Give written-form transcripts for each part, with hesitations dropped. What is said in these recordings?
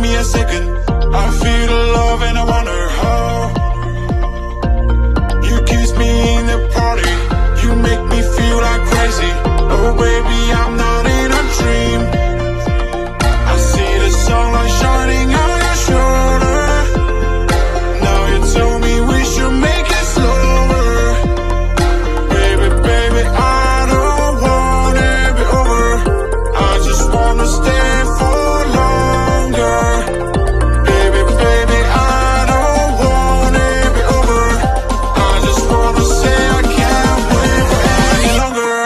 me a second. I feel the love and I wonder how. You kiss me in the party, you make me feel like crazy. Oh baby, I'm not in a dream. I see the sunlight shining on your shoulder. Now you tell me we should make it slower. Baby, baby, I don't wanna be over. I just wanna stay for longer. Baby, baby, I don't wanna be over. I just wanna say I can't wait for any longer.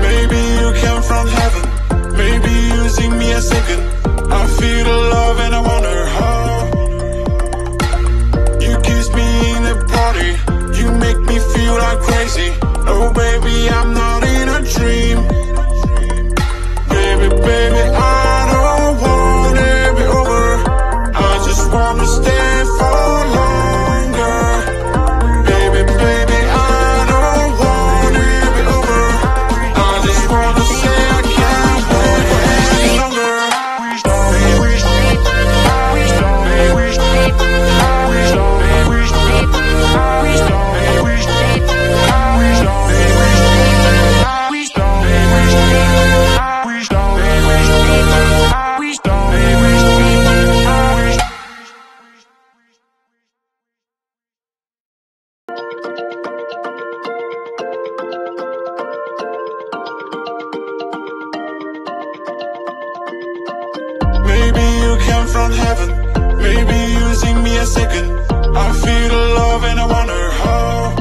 Maybe you came from heaven, maybe you sing me a second. I feel the love and I wonder how. You kiss me in the party, you make me feel like crazy. Oh baby, I'm not in a dream. Baby, baby, I don't wanna be over. I just wanna stay for longer. Baby, baby, I don't wanna be over. I just wanna say I can't wait for any longer. Maybe you came from heaven, maybe you sing me a second. I feel the love and I wonder how.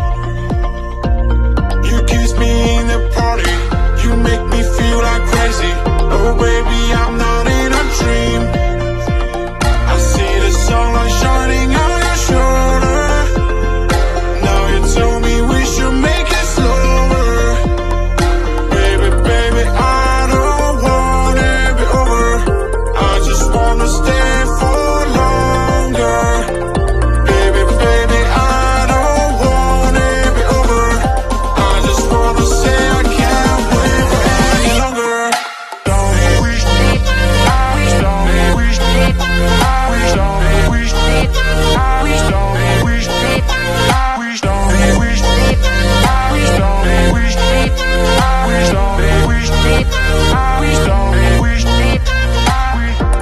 You kiss me in the party, you make me feel like crazy. Oh baby, I'm not in a dream. I see the sunlight shining on your shoulder. Now you tell me we should make it slower. Baby, baby, I don't wanna be over. I just wanna stay for longer. Baby, baby, I don't wanna be over. I just wanna say I can't wait for any longer.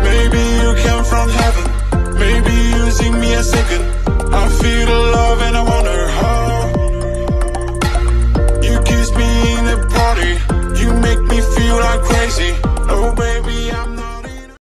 Maybe you came from heaven, maybe you sing me a second. I feel the love and I wonder how. You kiss me in the party, you make me feel like crazy.